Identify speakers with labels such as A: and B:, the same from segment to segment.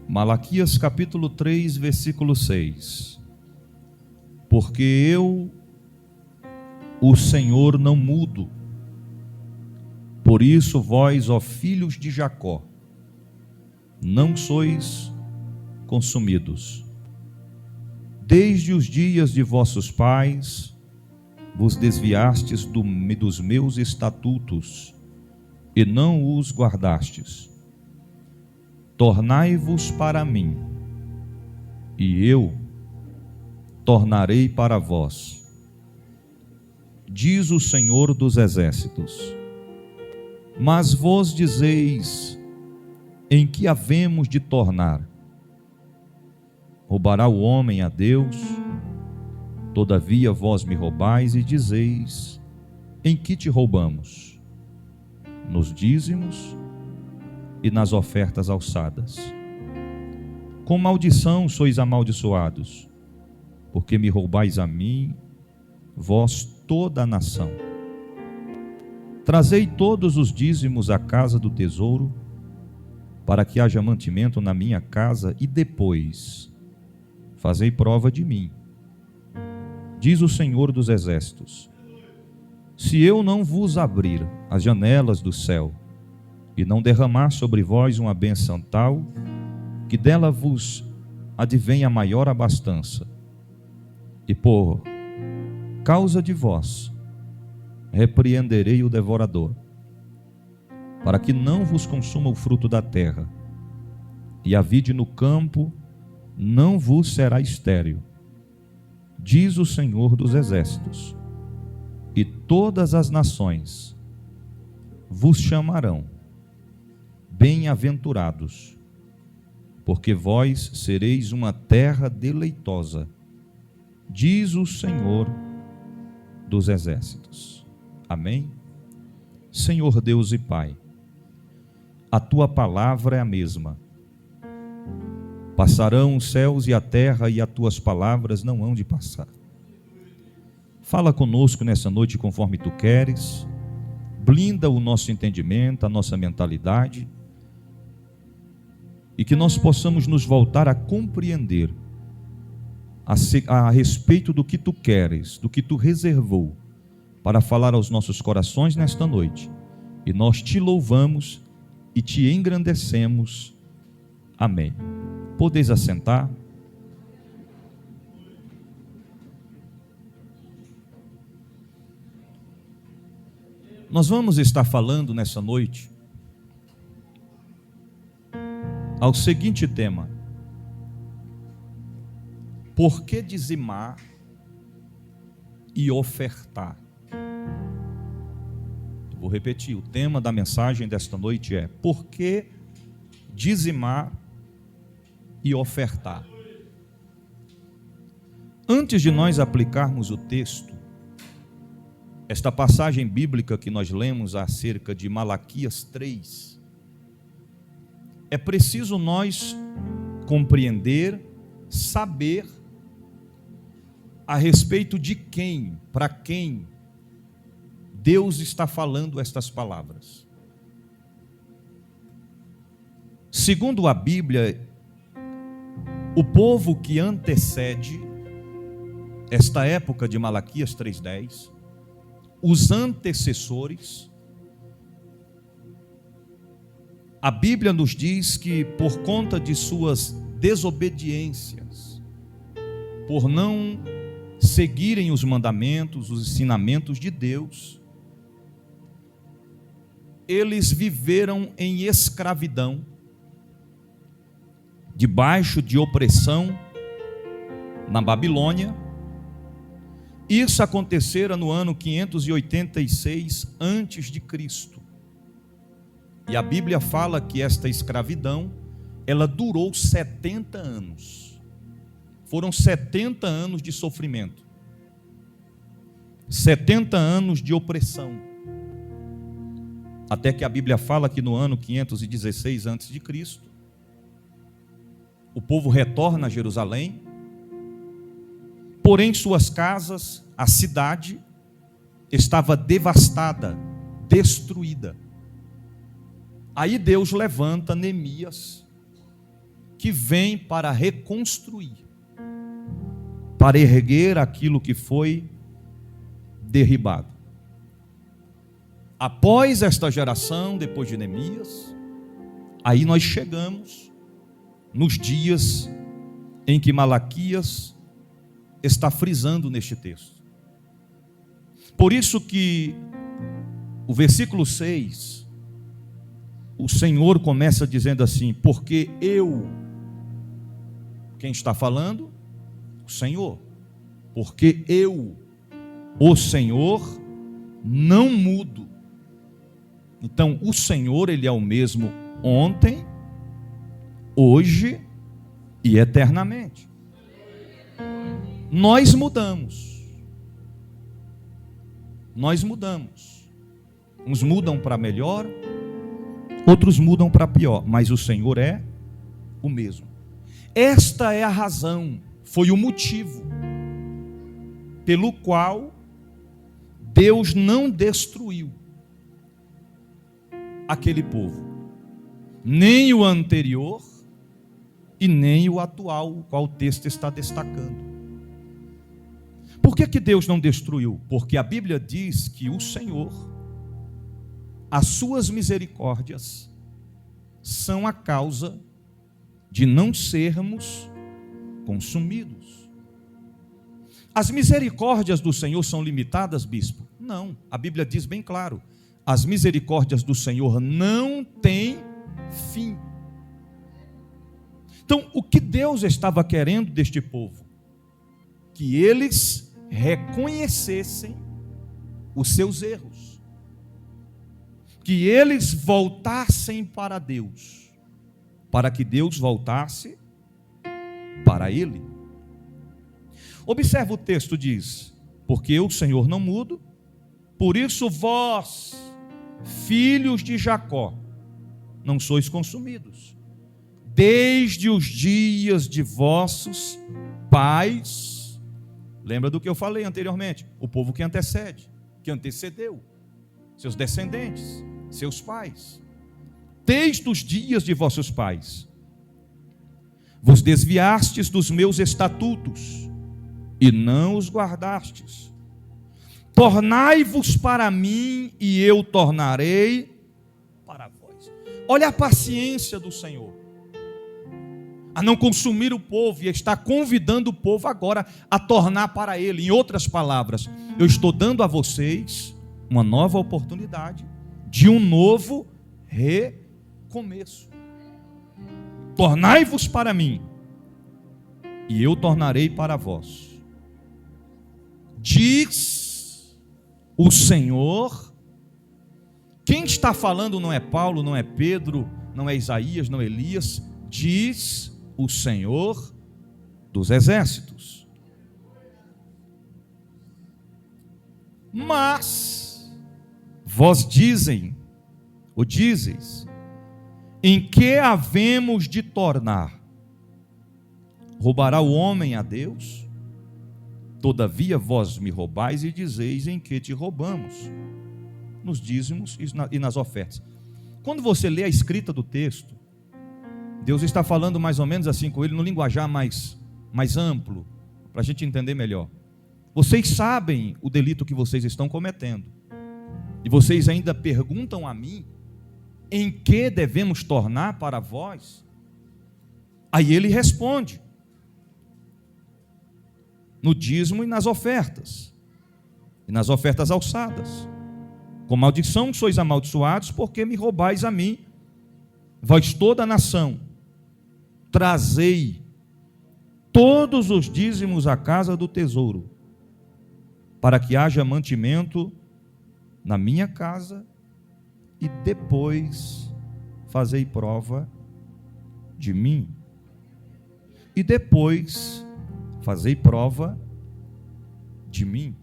A: Malaquias capítulo 3, versículo 6. Porque eu, o Senhor, não mudo. Por isso vós, ó filhos de Jacó, não sois consumidos. Desde os dias de vossos pais, vos desviastes dos meus estatutos, e não os guardastes. Tornai-vos para mim, e eu tornarei para vós, diz o Senhor dos Exércitos. Mas vós dizeis: em que havemos de tornar? Roubará o homem a Deus? Todavia vós me roubais e dizeis: em que te roubamos? Nos dízimos e nas ofertas alçadas. Com maldição sois amaldiçoados, porque me roubais a mim, vós toda a nação. Trazei todos os dízimos à casa do tesouro, para que haja mantimento na minha casa, e depois fazei prova de mim, diz o Senhor dos Exércitos. Se eu não vos abrir as janelas do céu, e não derramar sobre vós uma bênção tal, que dela vos advenha maior abastança, e por causa de vós repreenderei o devorador, para que não vos consuma o fruto da terra, e a vide no campo não vos será estéril, diz o Senhor dos Exércitos. E todas as nações vos chamarão bem-aventurados, porque vós sereis uma terra deleitosa, diz o Senhor dos Exércitos. Amém? Senhor Deus e Pai, a tua palavra é a mesma. Passarão os céus e a terra, e as tuas palavras não hão de passar. Fala conosco nessa noite conforme tu queres. Blinda o nosso entendimento, a nossa mentalidade, e que nós possamos nos voltar a compreender a respeito do que tu queres, do que tu reservou para falar aos nossos corações nesta noite. E nós te louvamos e te engrandecemos. Amém. Podeis assentar. Nós vamos estar falando nessa noite ao seguinte tema: por que dizimar e ofertar? Vou repetir, o tema da mensagem desta noite é: por que dizimar e ofertar? Antes de nós aplicarmos o texto, esta passagem bíblica que nós lemos acerca de Malaquias 3, é preciso nós compreender, saber a respeito de quem, para quem Deus está falando estas palavras. Segundo a Bíblia, o povo que antecede esta época de Malaquias 3:10, os antecessores, a Bíblia nos diz que por conta de suas desobediências, por não seguirem os mandamentos, os ensinamentos de Deus, eles viveram em escravidão, debaixo de opressão na Babilônia. Isso acontecera no ano 586 antes de Cristo. E a Bíblia fala que esta escravidão, ela durou 70 anos. Foram 70 anos de sofrimento. 70 anos de opressão. Até que a Bíblia fala que no ano 516 antes de Cristo, o povo retorna a Jerusalém. Porém, suas casas, a cidade, estava devastada, destruída. Aí Deus levanta Neemias que vem para reconstruir, para erguer aquilo que foi derribado. Após esta geração, depois de Neemias, aí nós chegamos nos dias em que Malaquias está frisando neste texto. Por isso que o versículo 6, o Senhor começa dizendo assim: porque eu, quem está falando? O Senhor. Porque eu, o Senhor, não mudo. Então, o Senhor, Ele é o mesmo ontem, hoje e eternamente. Nós mudamos. Nós mudamos. Uns mudam para melhor, outros mudam para pior, mas o Senhor é o mesmo. Esta é a razão, foi o motivo pelo qual Deus não destruiu aquele povo, nem o anterior e nem o atual, o qual o texto está destacando. Por que Deus não destruiu? Porque a Bíblia diz que o Senhor, as suas misericórdias, são a causa de não sermos consumidos. As misericórdias do Senhor são limitadas, bispo? Não, a Bíblia diz bem claro: as misericórdias do Senhor não têm fim. Então, o que Deus estava querendo deste povo? Que eles reconhecessem os seus erros, que eles voltassem para Deus, para que Deus voltasse para ele. Observa o texto, diz: porque eu, Senhor, não mudo, por isso vós, filhos de Jacó, não sois consumidos, desde os dias de vossos pais. Lembra do que eu falei anteriormente? O povo que antecede, que antecedeu, seus descendentes, seus pais. Desde os dias de vossos pais, vos desviastes dos meus estatutos, e não os guardastes. Tornai-vos para mim, e eu tornarei para vós. Olha a paciência do Senhor, a não consumir o povo, e está convidando o povo agora a tornar para ele. Em outras palavras, eu estou dando a vocês uma nova oportunidade de um novo recomeço. Tornai-vos para mim, e eu tornarei para vós. Diz o Senhor. Quem está falando não é Paulo, não é Pedro, não é Isaías, não é Elias. Diz o Senhor dos exércitos. Mas vós dizem, ou dizes, em que havemos de tornar? Roubará o homem a Deus? Todavia vós me roubais e dizeis: em que te roubamos? Nos dízimos e nas ofertas. Quando você lê a escrita do texto, Deus está falando mais ou menos assim com ele, no linguajar mais amplo, para a gente entender melhor. Vocês sabem o delito que vocês estão cometendo, e vocês ainda perguntam a mim: em que devemos tornar para vós? Aí ele responde: no dízimo e nas ofertas alçadas. Com maldição sois amaldiçoados, porque me roubais a mim, vós toda a nação. Trazei todos os dízimos à casa do tesouro, para que haja mantimento na minha casa, e depois fazei prova de mim. E depois fazei prova de mim.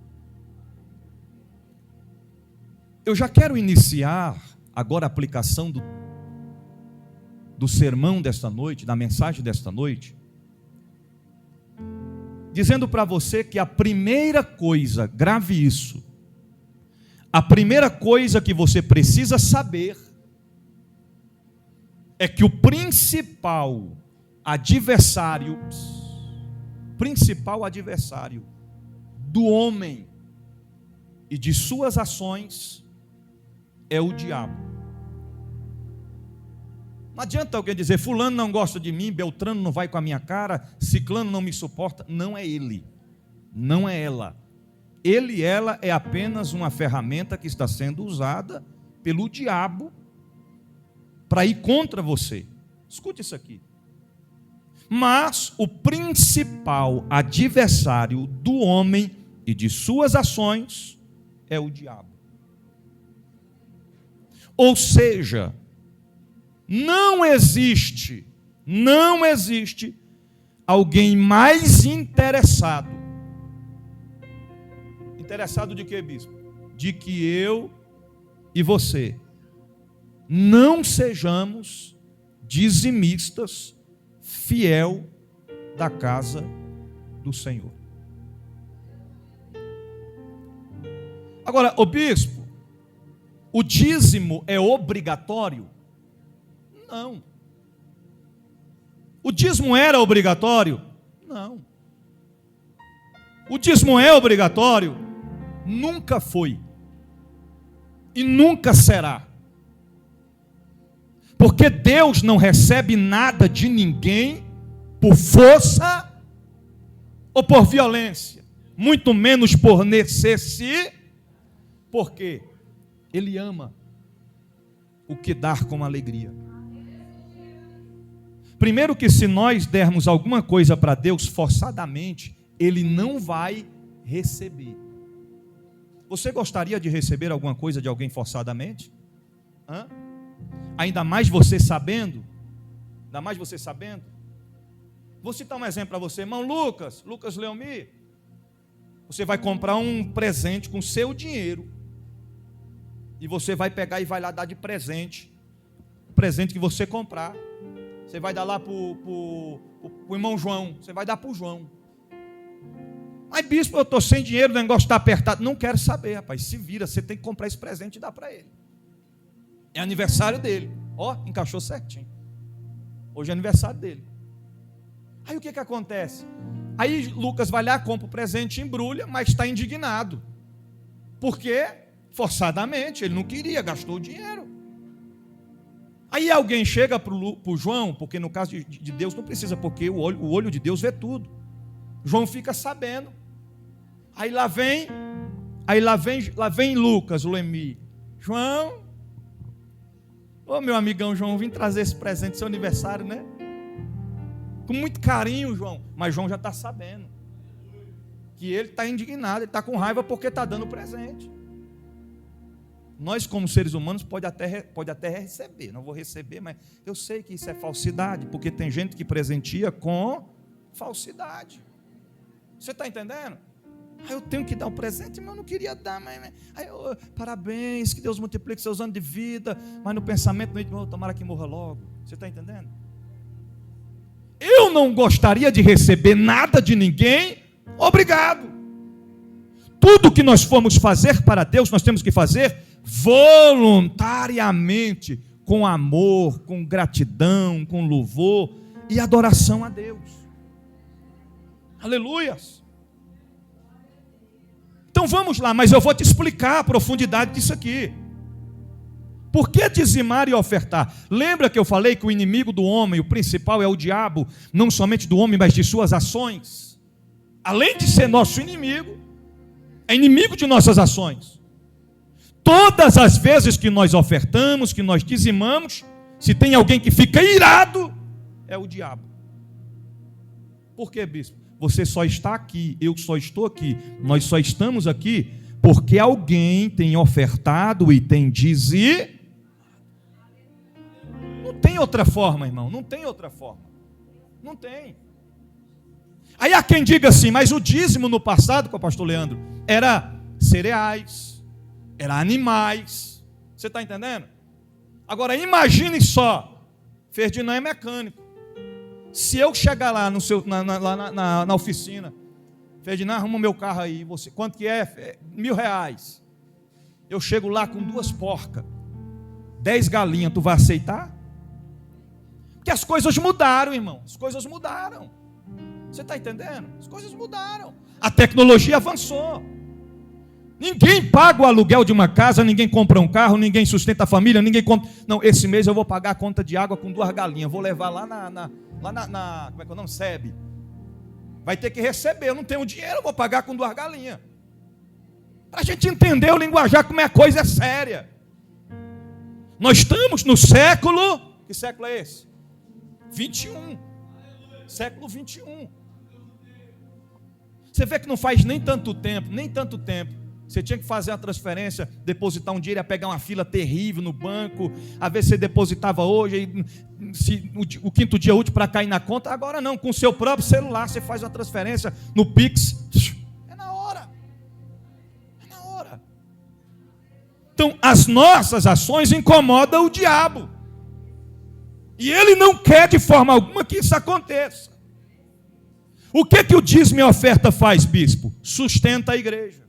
A: Eu já quero iniciar agora a aplicação do sermão desta noite, da mensagem desta noite, dizendo para você que a primeira coisa, grave isso, a primeira coisa que você precisa saber é que o principal adversário, principal adversário do homem e de suas ações é o diabo. Não adianta alguém dizer, fulano não gosta de mim, Beltrano não vai com a minha cara, ciclano não me suporta. Não é ele, não é ela. Ele e ela é apenas uma ferramenta que está sendo usada pelo diabo para ir contra você. Escute isso aqui. Mas o principal adversário do homem e de suas ações é o diabo. Ou seja, não existe alguém mais interessado. Interessado de quê, bispo? De que eu e você não sejamos dizimistas fiel da casa do Senhor. Agora, o bispo, o dízimo é obrigatório? Não. O dízimo era obrigatório? Não. O dízimo é obrigatório? Nunca foi. E nunca será. Porque Deus não recebe nada de ninguém por força ou por violência, muito menos por necessidade, porque Ele ama o que dar com alegria. Primeiro que se nós dermos alguma coisa para Deus forçadamente, Ele não vai receber. Você gostaria de receber alguma coisa de alguém forçadamente? Ainda mais você sabendo? Ainda mais você sabendo? Vou citar um exemplo para você, irmão Lucas Leomi. Você vai comprar um presente com seu dinheiro. E você vai pegar e vai lá dar de presente. O presente que você comprar. Você vai dar lá para o irmão João. Você vai dar para o João. Mas bispo, eu estou sem dinheiro, o negócio está apertado. Não quero saber, rapaz. Se vira, você tem que comprar esse presente e dar para ele. É aniversário dele. Ó, encaixou certinho. Hoje é aniversário dele. Aí o que acontece? Aí Lucas vai lá, compra o presente, embrulha, mas está indignado. Por quê? Forçadamente, ele não queria, gastou o dinheiro. Aí alguém chega para o João, porque no caso de Deus não precisa, porque o olho de Deus vê tudo. João fica sabendo. Aí lá vem Lucas Leomi. João, ô meu amigão João, vim trazer esse presente, seu aniversário, né? Com muito carinho, João. Mas João já está sabendo que ele está indignado, ele está com raiva porque está dando presente. Nós, como seres humanos, pode até receber. Não vou receber, mas eu sei que isso é falsidade, porque tem gente que presenteia com falsidade. Você está entendendo? Aí eu tenho que dar um presente, mas eu não queria dar. Aí parabéns, que Deus multiplique seus anos de vida. Mas no pensamento, tomara que morra logo. Você está entendendo? Eu não gostaria de receber nada de ninguém. Obrigado. Tudo que nós formos fazer para Deus, nós temos que fazer voluntariamente, com amor, com gratidão, com louvor e adoração a Deus. Aleluias. Então vamos lá, mas eu vou te explicar a profundidade disso aqui. Por que dizimar e ofertar? Lembra que eu falei que o inimigo do homem, o principal é o diabo, não somente do homem, mas de suas ações. Além de ser nosso inimigo, é inimigo de nossas ações. Todas as vezes que nós ofertamos, que nós dizimamos, se tem alguém que fica irado, é o diabo. Por quê, bispo? Você só está aqui, eu só estou aqui, nós só estamos aqui porque alguém tem ofertado e tem dizimado. Não tem outra forma, irmão, não tem outra forma. Não tem. Aí há quem diga assim, mas o dízimo no passado, com o pastor Leandro, era cereais, era animais. Você está entendendo? Agora imagine só, Ferdinand é mecânico. Se eu chegar lá na oficina, Ferdinand, arruma o meu carro aí, você, quanto que é? R$1.000. Eu chego lá com 2 porcas, 10 galinhas, tu vai aceitar? Porque as coisas mudaram, irmão. As coisas mudaram. Você está entendendo? As coisas mudaram. A tecnologia avançou. Ninguém paga o aluguel de uma casa, ninguém compra um carro, ninguém sustenta a família, ninguém compra. Não, esse mês eu vou pagar a conta de água com 2 galinhas. Vou levar lá na como é que é o nome? SEB. Vai ter que receber. Eu não tenho dinheiro, eu vou pagar com 2 galinhas. Para a gente entender o linguajar, como é a coisa é séria. Nós estamos no século. Que século é esse? 21. Século 21. Você vê que não faz nem tanto tempo. Você tinha que fazer uma transferência, depositar um dinheiro, ia pegar uma fila terrível no banco. Às vezes você depositava hoje, o 5º dia útil para cair na conta. Agora não, com o seu próprio celular você faz uma transferência no Pix. É na hora. Então, as nossas ações incomodam o diabo. E ele não quer de forma alguma que isso aconteça. O que o dízimo e a oferta faz, bispo? Sustenta a igreja.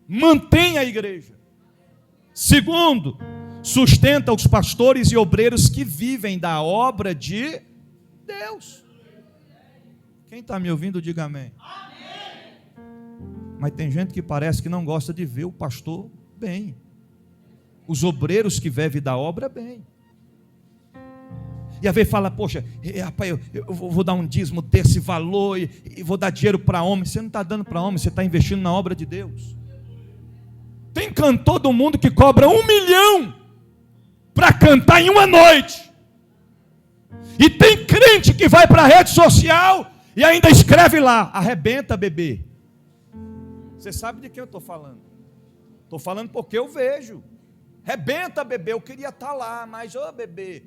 A: Mantém a igreja. Segundo, sustenta os pastores e obreiros que vivem da obra de Deus. Quem está me ouvindo, diga amém. Mas tem gente que parece que não gosta de ver o pastor bem. Os obreiros que vivem da obra bem. E às vezes fala, poxa, rapaz, eu vou dar um dízimo desse valor e vou dar dinheiro para homem. Você não está dando para homem, você está investindo na obra de Deus. Tem cantor do mundo que cobra 1 milhão para cantar em uma noite. E tem crente que vai para a rede social e ainda escreve lá, arrebenta bebê. Você sabe de quem eu estou falando? Estou falando porque eu vejo. Arrebenta bebê, eu queria estar lá, mas bebê.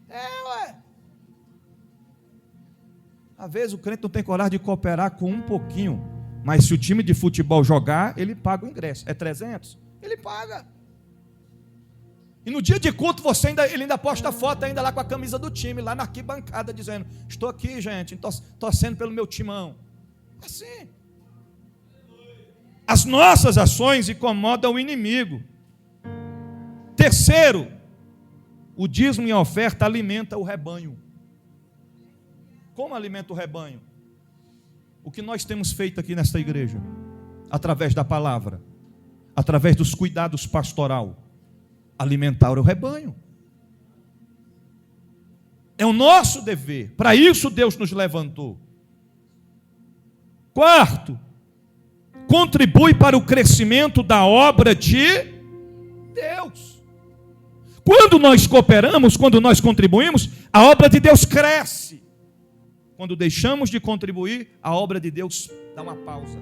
A: Ué. Às vezes o crente não tem coragem de cooperar com um pouquinho. Mas se o time de futebol jogar, ele paga o ingresso. É 300? Ele paga. E no dia de culto, ele ainda posta foto ainda lá com a camisa do time, lá na arquibancada, dizendo, estou aqui, gente, torcendo pelo meu timão. Assim. As nossas ações incomodam o inimigo. Terceiro, o dízimo e a oferta alimenta o rebanho. Como alimenta o rebanho? O que nós temos feito aqui nesta igreja, através da palavra, através dos cuidados pastoral, alimentar o rebanho. É o nosso dever, para isso Deus nos levantou. Quarto, contribui para o crescimento da obra de Deus. Quando nós cooperamos, quando nós contribuímos, a obra de Deus cresce. Quando deixamos de contribuir, a obra de Deus dá uma pausa.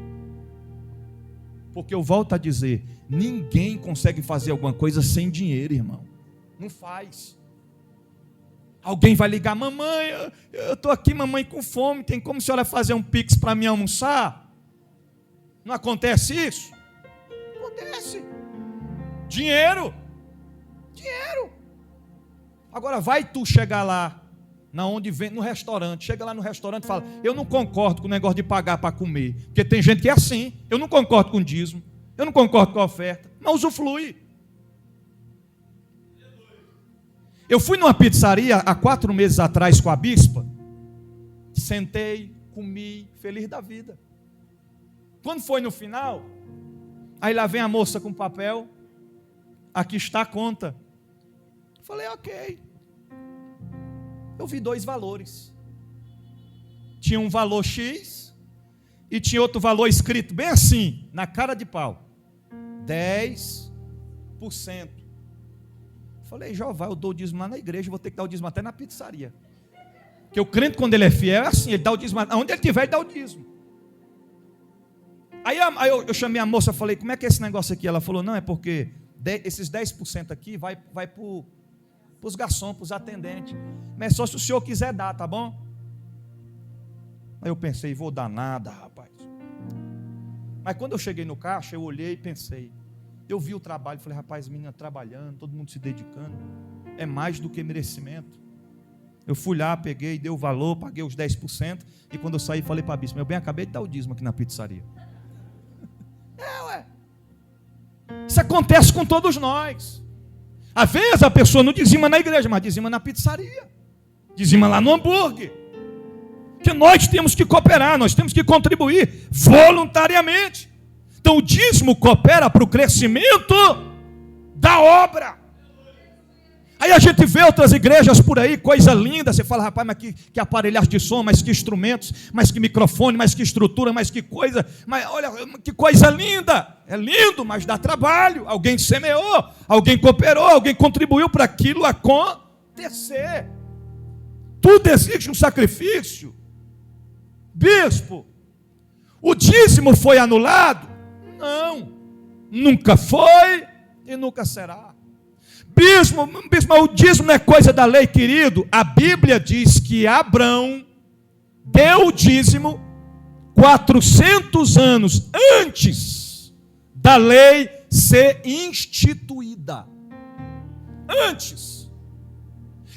A: Porque eu volto a dizer, ninguém consegue fazer alguma coisa sem dinheiro, irmão. Não faz. Alguém vai ligar, mamãe, eu estou aqui, mamãe, com fome, tem como a senhora fazer um pix para mim almoçar? Não acontece isso? Acontece. Dinheiro. Agora vai tu chegar lá, na onde vem, no restaurante, chega lá no restaurante e fala, eu não concordo com o negócio de pagar para comer, porque tem gente que é assim, eu não concordo com o dízimo, eu não concordo com a oferta, mas usufrui. Eu fui numa pizzaria há 4 meses atrás com a bispa, sentei, comi, feliz da vida. Quando foi no final, aí lá vem a moça com papel, aqui está a conta. Falei, ok. Eu vi 2 valores. Tinha um valor X e tinha outro valor escrito bem assim, na cara de pau. 10%. Falei, Jeová, eu dou o dízimo lá na igreja, vou ter que dar o dízimo até na pizzaria. Porque o crente, quando ele é fiel, é assim, ele dá o dízimo, onde ele estiver, ele dá o dízimo. Aí eu chamei a moça, falei, como é que é esse negócio aqui? Ela falou, não, é porque esses 10% aqui vai para os garçons, para os atendentes. Mas só se o senhor quiser dar, tá bom? Aí eu pensei, vou dar nada, rapaz. Mas quando eu cheguei no caixa, eu olhei e pensei. Eu vi o trabalho, falei, rapaz, menina trabalhando, todo mundo se dedicando. É mais do que merecimento. Eu fui lá, peguei, dei o valor, paguei os 10%. E quando eu saí, falei para a bispa, meu bem, acabei de dar o dízimo aqui na pizzaria. Ué. Isso acontece com todos nós. Às vezes a pessoa não dizima na igreja, mas dizima na pizzaria. Dizima lá no hambúrguer. Que nós temos que cooperar, nós temos que contribuir voluntariamente. Então o dízimo coopera para o crescimento da obra. Aí a gente vê outras igrejas por aí, coisa linda. Você fala, rapaz, mas que aparelhagem de som, mas que instrumentos, mas que microfone, mas que estrutura, mas que coisa, mas olha, que coisa linda. É lindo, mas dá trabalho. Alguém semeou, alguém cooperou, alguém contribuiu para aquilo acontecer. Tudo exige um sacrifício. Bispo, o dízimo foi anulado? Não, nunca foi e nunca será. Bispo, o dízimo não é coisa da lei, querido. A Bíblia diz que Abrão deu o dízimo 400 anos antes da lei ser instituída. Antes.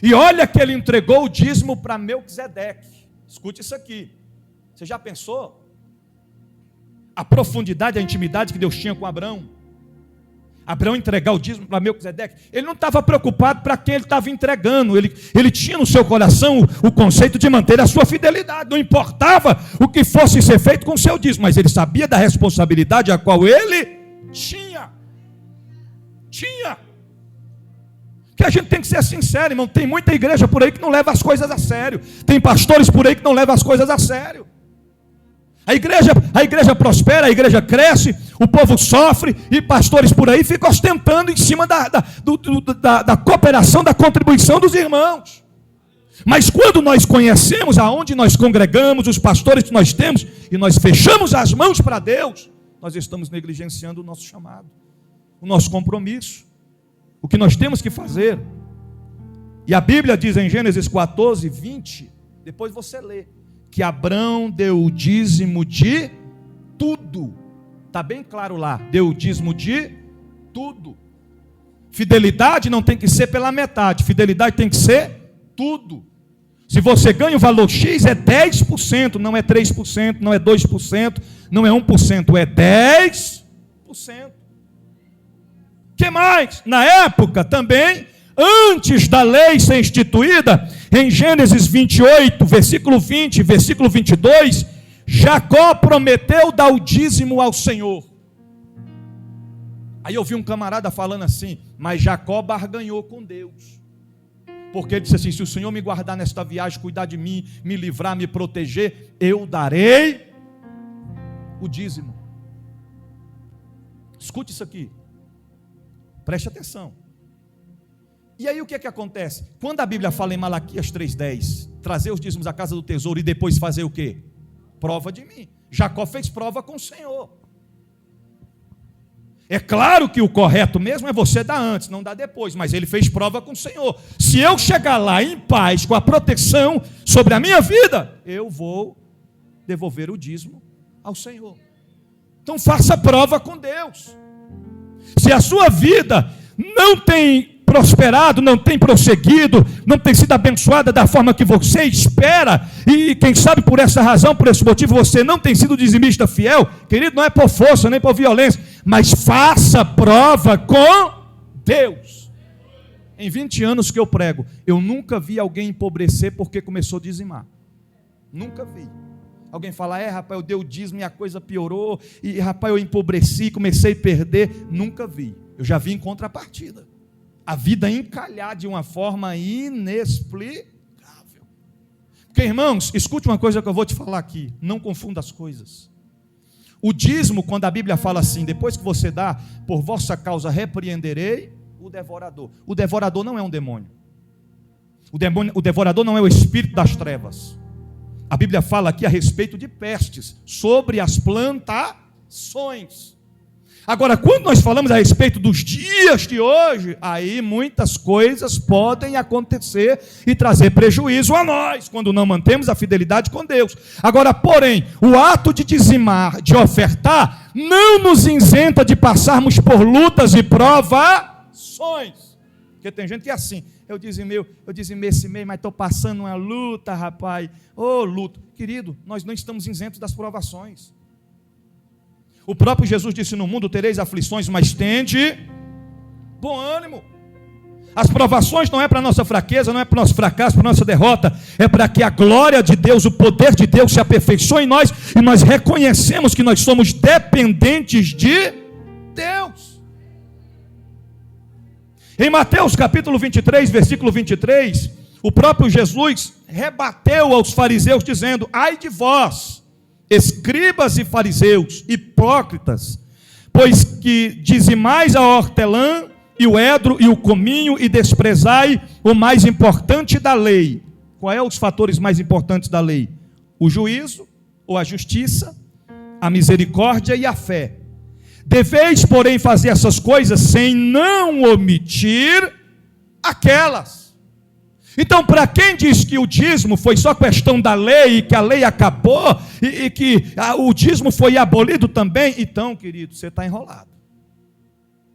A: E olha que ele entregou o dízimo para Melquisedeque. Escute isso aqui. Você já pensou? A profundidade, a intimidade que Deus tinha com Abrão. Abraão entregar o dízimo para Melquisedeque, ele não estava preocupado para quem ele estava entregando, ele tinha no seu coração o conceito de manter a sua fidelidade, não importava o que fosse ser feito com o seu dízimo, mas ele sabia da responsabilidade a qual ele tinha. Que a gente tem que ser sincero, irmão, tem muita igreja por aí que não leva as coisas a sério, tem pastores por aí que não levam as coisas a sério. A igreja prospera, a igreja cresce, o povo sofre, e pastores por aí ficam ostentando em cima da cooperação, da contribuição dos irmãos. Mas quando nós conhecemos aonde nós congregamos, os pastores que nós temos, e nós fechamos as mãos para Deus, nós estamos negligenciando o nosso chamado, o nosso compromisso, o que nós temos que fazer. E a Bíblia diz em Gênesis 14, 20, depois você lê, que Abrão deu o dízimo de tudo. Está bem claro lá, deu o dízimo de tudo. Fidelidade não tem que ser pela metade, fidelidade tem que ser tudo. Se você ganha o valor X, é 10%, não é 3%, não é 2%, não é 1%, é 10%. Que mais? Na época também, antes da lei ser instituída, em Gênesis 28, versículo 20, versículo 22, Jacó prometeu dar o dízimo ao Senhor. Aí eu vi um camarada falando assim, mas Jacó barganhou com Deus. Porque ele disse assim, se o Senhor me guardar nesta viagem, cuidar de mim, me livrar, me proteger, eu darei o dízimo. Escute isso aqui. Preste atenção. E aí o que é que acontece? Quando a Bíblia fala em Malaquias 3,10, trazer os dízimos à casa do tesouro e depois fazer o quê? Prova de mim. Jacó fez prova com o Senhor. É claro que o correto mesmo é você dar antes, não dar depois, mas ele fez prova com o Senhor. Se eu chegar lá em paz, com a proteção sobre a minha vida, eu vou devolver o dízimo ao Senhor. Então faça prova com Deus. Se a sua vida não tem prosperado, não tem prosseguido, não tem sido abençoada da forma que você espera, e quem sabe por essa razão, por esse motivo, você não tem sido dizimista fiel, querido, não é por força, nem por violência, mas faça prova com Deus. Em 20 anos que eu prego, eu nunca vi alguém empobrecer porque começou a dizimar. Nunca vi. Alguém fala, rapaz, eu dei o dízimo e a coisa piorou, e rapaz, eu empobreci, comecei a perder. Nunca vi. Eu já vi em contrapartida. A vida encalhar de uma forma inexplicável. Porque, irmãos, escute uma coisa que eu vou te falar aqui. Não confunda as coisas. O dízimo, quando a Bíblia fala assim, depois que você dá, por vossa causa repreenderei o devorador. O devorador não é um demônio. O devorador não é o espírito das trevas. A Bíblia fala aqui a respeito de pestes, sobre as plantações. Agora, quando nós falamos a respeito dos dias de hoje, aí muitas coisas podem acontecer e trazer prejuízo a nós, quando não mantemos a fidelidade com Deus. Agora, porém, o ato de dizimar, de ofertar, não nos isenta de passarmos por lutas e provações. Porque tem gente que é assim, eu dizimei esse mês, mas estou passando uma luta, rapaz. Ô, luta. Querido, nós não estamos isentos das provações. O próprio Jesus disse, no mundo tereis aflições, mas tende bom ânimo. As provações não é para a nossa fraqueza, não é para o nosso fracasso, para a nossa derrota. É para que a glória de Deus, o poder de Deus se aperfeiçoe em nós. E nós reconhecemos que nós somos dependentes de Deus. Em Mateus capítulo 23, versículo 23, o próprio Jesus rebateu aos fariseus dizendo: ai de vós, escribas e fariseus, hipócritas, pois que dizimais a hortelã e o edro e o cominho e desprezai o mais importante da lei. Qual é os fatores mais importantes da lei? O juízo ou a justiça, a misericórdia e a fé. Deveis, porém, fazer essas coisas sem não omitir aquelas. Então, para quem diz que o dízimo foi só questão da lei, e que a lei acabou, e que o dízimo foi abolido também, então, querido, você está enrolado.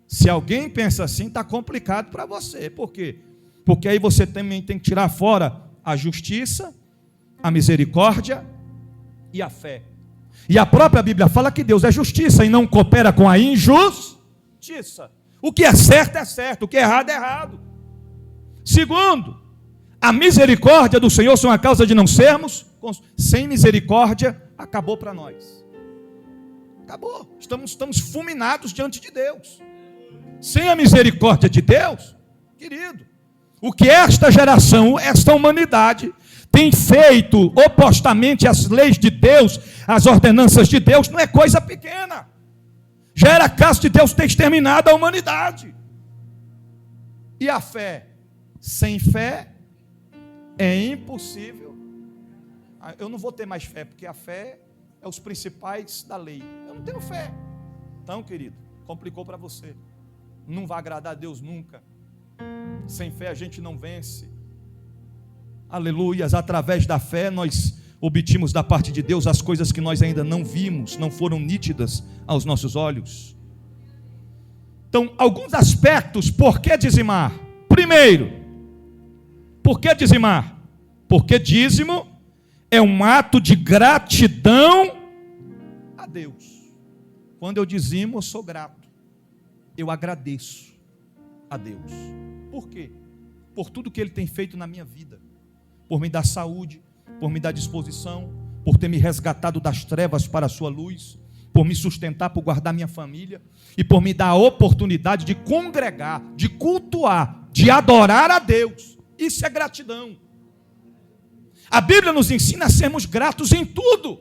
A: Se alguém pensa assim, está complicado para você. Por quê? Porque aí você também tem que tirar fora a justiça, a misericórdia e a fé. E a própria Bíblia fala que Deus é justiça e não coopera com a injustiça. O que é certo, o que é errado. Segundo, a misericórdia do Senhor são a causa de não sermos. Sem misericórdia, acabou para nós. Acabou. Estamos fulminados diante de Deus. Sem a misericórdia de Deus, querido, o que esta geração, esta humanidade tem feito opostamente às leis de Deus, às ordenanças de Deus, não é coisa pequena. Já era caso de Deus ter exterminado a humanidade. E a fé? Sem fé é impossível. Eu não vou ter mais fé, porque a fé é os principais da lei. Eu não tenho fé. Então, querido, complicou para você. Não vai agradar a Deus nunca. Sem fé a gente não vence. Aleluias. Através da fé nós obtivemos da parte de Deus as coisas que nós ainda não vimos, não foram nítidas aos nossos olhos. Então, alguns aspectos. Por que dizimar? Primeiro, por que dizimar? Porque dízimo é um ato de gratidão a Deus. Quando eu dizimo, eu sou grato. Eu agradeço a Deus. Por quê? Por tudo que Ele tem feito na minha vida. Por me dar saúde, por me dar disposição, por ter me resgatado das trevas para a sua luz, por me sustentar, por guardar minha família, e por me dar a oportunidade de congregar, de cultuar, de adorar a Deus. Isso é gratidão. A Bíblia nos ensina a sermos gratos em tudo.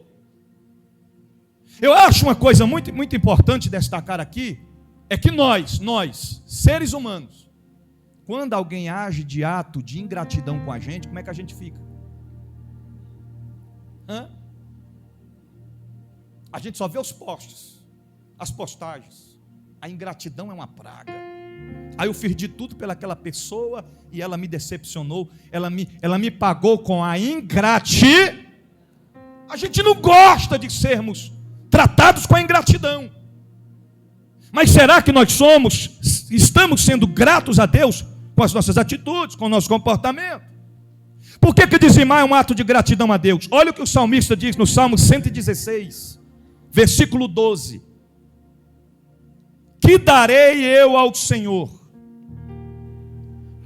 A: Eu acho uma coisa muito, muito importante destacar aqui, é que nós, seres humanos, quando alguém age de ato de ingratidão com a gente, como é que a gente fica? A gente só vê os posts, as postagens. A ingratidão é uma praga. Aí eu fiz de tudo pelaquela pessoa e ela me decepcionou, ela me pagou com a ingratidão. A gente não gosta de sermos tratados com a ingratidão. Mas será que nós estamos sendo gratos a Deus com as nossas atitudes, com o nosso comportamento? Por que dizimar é um ato de gratidão a Deus? Olha o que o salmista diz no Salmo 116, versículo 12. Que darei eu ao Senhor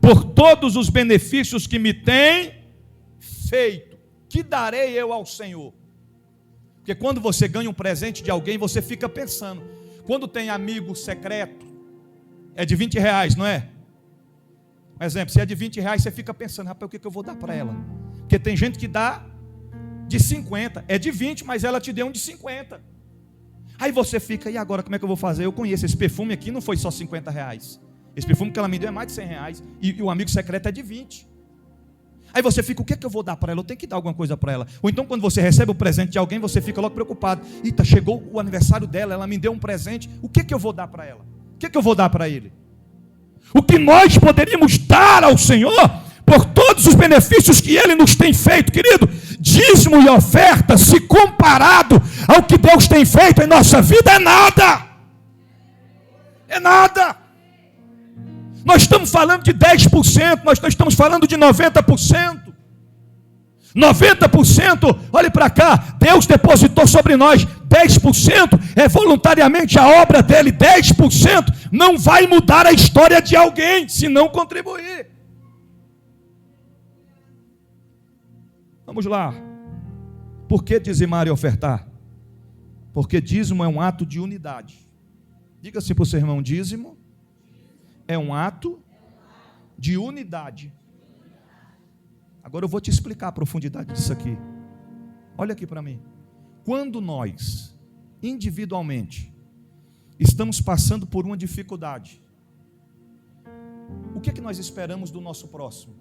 A: por todos os benefícios que me tem feito? Que darei eu ao Senhor? Porque quando você ganha um presente de alguém, você fica pensando. Quando tem amigo secreto, é de R$20, não é? Por exemplo, se é de R$20, você fica pensando, rapaz, o que eu vou dar para ela? Porque tem gente que dá de 50, é de 20, mas ela te deu um de 50. Aí você fica, e agora como é que eu vou fazer? Eu conheço esse perfume aqui, não foi só R$50. Esse perfume que ela me deu é mais de R$100, e o amigo secreto é de 20. Aí você fica, o que eu vou dar para ela? Eu tenho que dar alguma coisa para ela. Ou então quando você recebe o presente de alguém, você fica logo preocupado. Eita, chegou o aniversário dela, ela me deu um presente. O que eu vou dar para ela? O que eu vou dar para ele? O que nós poderíamos dar ao Senhor por todos os benefícios que Ele nos tem feito, querido. Dízimo e oferta, se comparado ao que Deus tem feito em nossa vida, é nada. É nada. Nós estamos falando de 10%, nós não estamos falando de 90%. 90%, olhe para cá, Deus depositou sobre nós 10% é voluntariamente a obra dele, 10% não vai mudar a história de alguém se não contribuir. Vamos lá. Por que dizimar e ofertar? Porque dízimo é um ato de unidade. Diga-se para o seu irmão: dízimo é um ato de unidade. Agora eu vou te explicar a profundidade disso aqui. Olha aqui para mim. Quando nós, individualmente, estamos passando por uma dificuldade, o que é que nós esperamos do nosso próximo?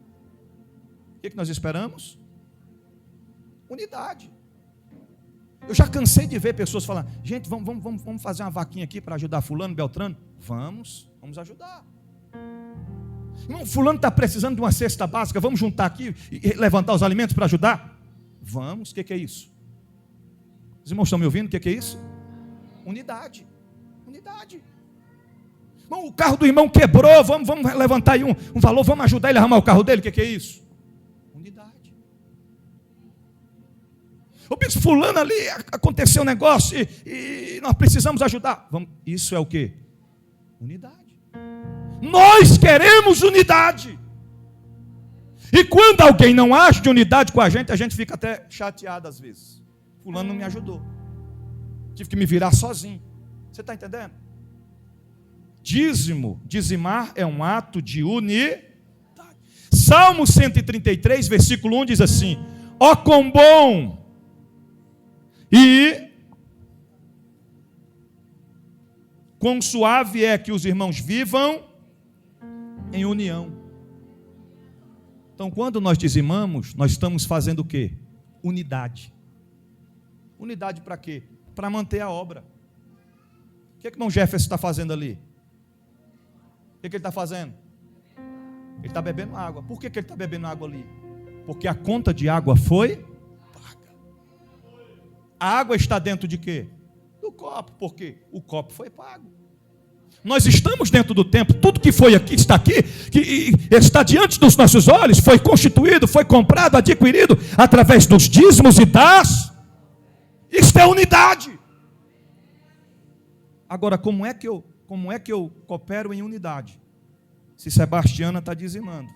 A: O que é que nós esperamos? Unidade. Eu já cansei de ver pessoas falando: gente, vamos fazer uma vaquinha aqui para ajudar fulano, beltrano. Vamos ajudar. Irmão, fulano está precisando de uma cesta básica, vamos juntar aqui e levantar os alimentos para ajudar? Vamos. O que é isso? Os irmãos estão me ouvindo? O que é isso? Unidade. Unidade. Irmão, o carro do irmão quebrou, vamos levantar aí um valor, vamos ajudar ele a arrumar o carro dele. O que é isso? Unidade. O bispo fulano ali, aconteceu um negócio e nós precisamos ajudar. Isso é o quê? Unidade. Nós queremos unidade. E quando alguém não age de unidade com a gente fica até chateado às vezes. Fulano não me ajudou. Tive que me virar sozinho. Você está entendendo? Dizimar é um ato de unidade. Salmo 133, versículo 1 diz assim: ó quão bom e quão suave é que os irmãos vivam em união. Então, quando nós dizimamos, nós estamos fazendo o quê? Unidade. Unidade para quê? Para manter a obra. O que é que o irmão Jefferson está fazendo ali? O que é que ele está fazendo? Ele está bebendo água. Por que ele está bebendo água ali? Porque a conta de água foi paga. A água está dentro de quê? Do copo. Por quê? O copo foi pago. Nós estamos dentro do templo, tudo que foi aqui, que está diante dos nossos olhos, foi constituído, foi comprado, adquirido, através dos dízimos e das... Isto é unidade. Agora, como é que eu coopero em unidade? Se Sebastiana está dizimando.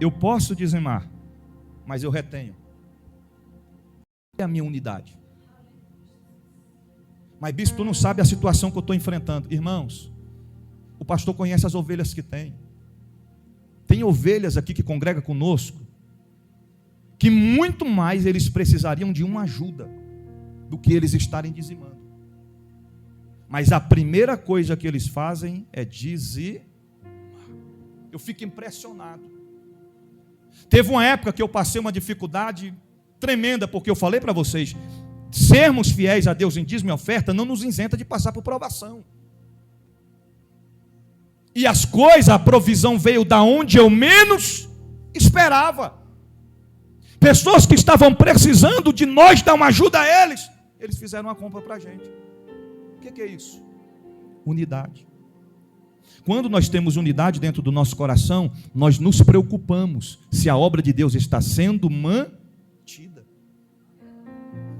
A: Eu posso dizimar, mas eu retenho. É a minha unidade. Mas bispo, tu não sabe a situação que eu estou enfrentando. Irmãos, o pastor conhece as ovelhas que tem. Tem ovelhas aqui que congregam conosco, que muito mais eles precisariam de uma ajuda do que eles estarem dizimando. Mas a primeira coisa que eles fazem é dizimar. Eu fico impressionado. Teve uma época que eu passei uma dificuldade tremenda, porque eu falei para vocês, sermos fiéis a Deus em dízimo e oferta não nos isenta de passar por provação. E as coisas, a provisão veio da onde eu menos esperava. Pessoas que estavam precisando de nós dar uma ajuda a eles, eles fizeram uma compra para a gente. O que é isso? Unidade. Quando nós temos unidade dentro do nosso coração, nós nos preocupamos se a obra de Deus está sendo mantida.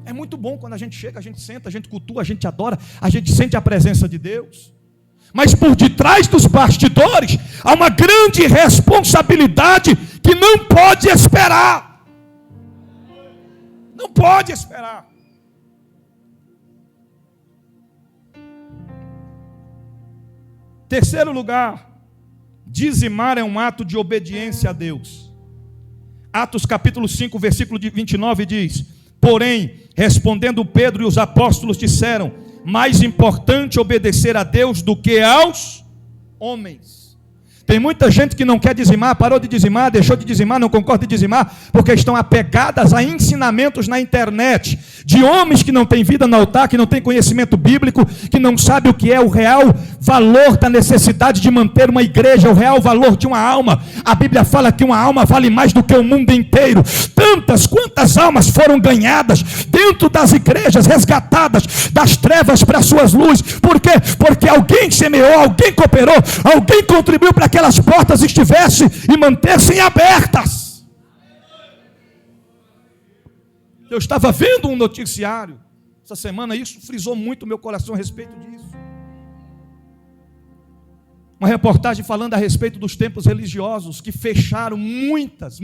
A: É muito bom quando a gente chega, a gente senta, a gente cultua, a gente adora, a gente sente a presença de Deus. Mas por detrás dos bastidores há uma grande responsabilidade que não pode esperar. Não pode esperar. Terceiro lugar, dizimar é um ato de obediência a Deus. Atos capítulo 5, versículo 29 diz: porém, respondendo Pedro e os apóstolos disseram: mais importante obedecer a Deus do que aos homens. Tem muita gente que não quer dizimar, parou de dizimar, deixou de dizimar, não concorda de dizimar, porque estão apegadas a ensinamentos na internet, de homens que não têm vida no altar, que não têm conhecimento bíblico, que não sabem o que é o real valor da necessidade de manter uma igreja, o real valor de uma alma. A Bíblia fala que uma alma vale mais do que o mundo inteiro. Quantas almas foram ganhadas dentro das igrejas, resgatadas das trevas para as suas luzes. Por quê? Porque alguém semeou, alguém cooperou, alguém contribuiu para que aquelas portas estivessem e mantessem abertas. Eu estava vendo um noticiário essa semana, isso frisou muito o meu coração a respeito disso. Uma reportagem falando a respeito dos templos religiosos que fecharam muitas,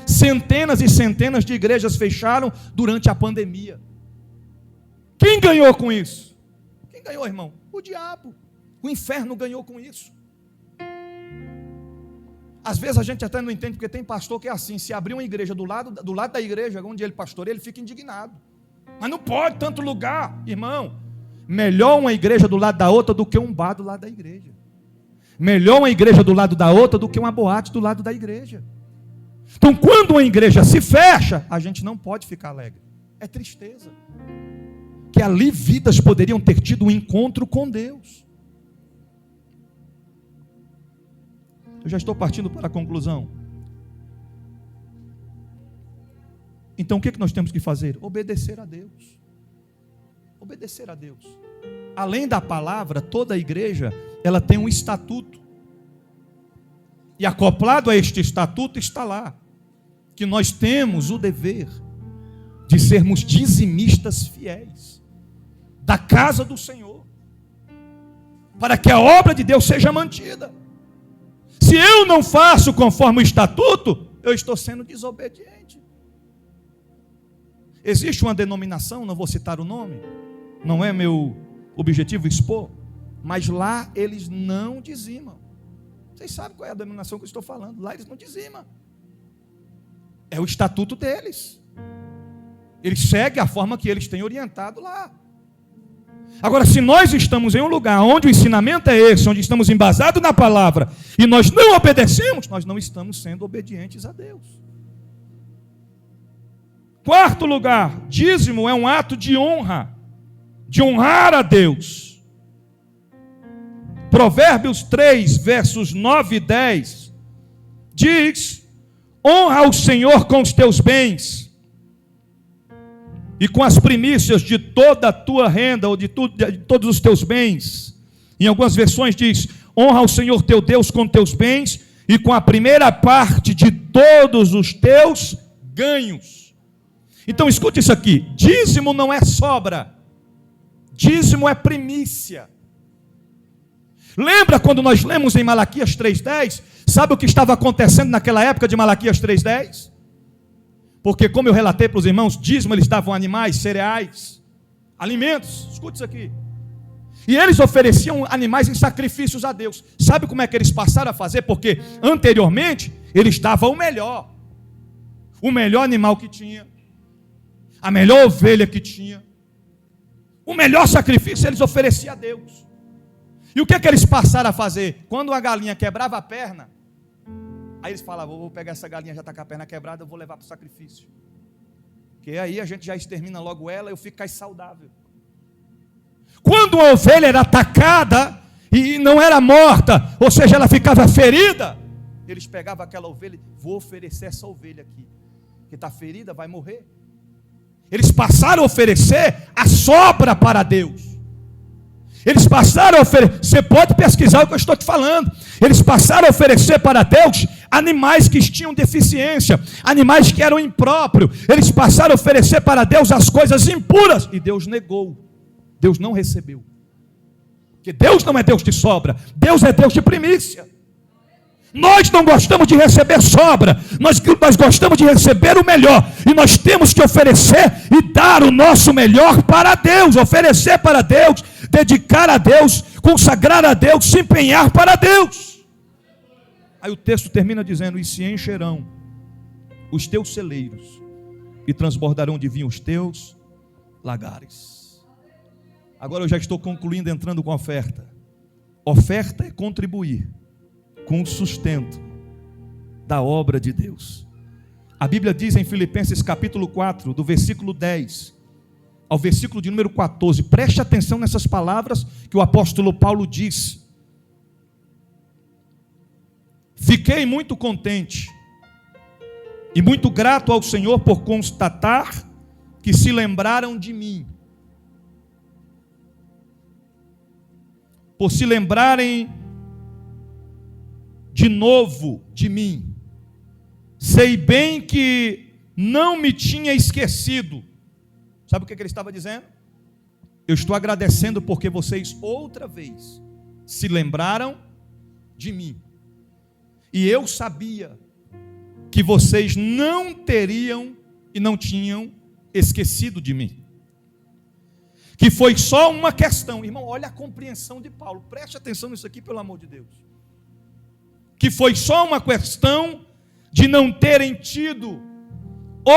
A: centenas e centenas de igrejas fecharam durante a pandemia. Quem ganhou com isso? Quem ganhou, irmão? O diabo. O inferno ganhou com isso. Às vezes a gente até não entende, porque tem pastor que é assim, se abrir uma igreja do lado da igreja onde ele pastoreia, ele fica indignado. Mas não pode tanto lugar, irmão. Melhor uma igreja do lado da outra do que um bar do lado da igreja. Melhor uma igreja do lado da outra do que uma boate do lado da igreja. Então, quando uma igreja se fecha, a gente não pode ficar alegre. É tristeza. Que ali vidas poderiam ter tido um encontro com Deus. Eu já estou partindo para a conclusão. Então, o que nós temos que fazer? Obedecer a Deus. Obedecer a Deus. Além da palavra, toda a igreja, ela tem um estatuto. E acoplado a este estatuto está lá, que nós temos o dever de sermos dizimistas fiéis da casa do Senhor, para que a obra de Deus seja mantida. Se eu não faço conforme o estatuto, eu estou sendo desobediente. Existe uma denominação, não vou citar o nome, não é meu objetivo expor, mas lá eles não dizimam. Vocês sabem qual é a denominação que eu estou falando. Lá eles não dizimam. É o estatuto deles. Eles seguem a forma que eles têm orientado lá. Agora, se nós estamos em um lugar onde o ensinamento é esse, onde estamos embasados na palavra, e nós não obedecemos, nós não estamos sendo obedientes a Deus. Quarto lugar, dízimo é um ato de honra, de honrar a Deus. Provérbios 3, versos 9 e 10, diz: honra o Senhor com os teus bens, e com as primícias de toda a tua renda, ou de todos os teus bens. Em algumas versões diz: honra o Senhor teu Deus com teus bens, e com a primeira parte de todos os teus ganhos. Então escute isso aqui: dízimo não é sobra, dízimo é primícia. Lembra quando nós lemos em Malaquias 3,10? Sabe o que estava acontecendo naquela época de Malaquias 3,10? Porque, como eu relatei para os irmãos, dízimo eles davam animais, cereais, alimentos. Escute isso aqui. E eles ofereciam animais em sacrifícios a Deus. Sabe como é que eles passaram a fazer? Porque anteriormente eles davam o melhor animal que tinha, a melhor ovelha que tinha, o melhor sacrifício eles ofereciam a Deus. E o que é que eles passaram a fazer? Quando a galinha quebrava a perna, aí eles falavam: vou pegar essa galinha, já está com a perna quebrada, eu vou levar para o sacrifício, porque aí a gente já extermina logo ela, eu fico mais saudável. Quando a ovelha era atacada e não era morta, ou seja, ela ficava ferida, eles pegavam aquela ovelha e: vou oferecer essa ovelha aqui, que está ferida, vai morrer. Eles passaram a oferecer a sobra para Deus. Eles passaram a oferecer, você pode pesquisar o que eu estou te falando. Eles passaram a oferecer para Deus animais que tinham deficiência, animais que eram impróprios. Eles passaram a oferecer para Deus as coisas impuras, e Deus negou. Deus não recebeu. Porque Deus não é Deus de sobra, Deus é Deus de primícia. Nós não gostamos de receber sobra, nós gostamos de receber o melhor, e nós temos que oferecer e dar o nosso melhor para Deus, oferecer para Deus, dedicar a Deus, consagrar a Deus, se empenhar para Deus. Aí o texto termina dizendo: e se encherão os teus celeiros, e transbordarão de vinho os teus lagares. Agora eu já estou concluindo, entrando com a oferta. Oferta é contribuir com o sustento da obra de Deus. A Bíblia diz em Filipenses capítulo 4, do versículo 10 ao versículo de número 14, preste atenção nessas palavras que o apóstolo Paulo diz: fiquei muito contente e muito grato ao Senhor por constatar que se lembraram de mim, por se lembrarem de novo de mim. Sei bem que não me tinha esquecido. Sabe o que ele estava dizendo? Eu estou agradecendo porque vocês outra vez se lembraram de mim. E eu sabia que vocês não teriam e não tinham esquecido de mim. Que foi só uma questão. Irmão, olha a compreensão de Paulo. Preste atenção nisso aqui, pelo amor de Deus. Que foi só uma questão de não terem tido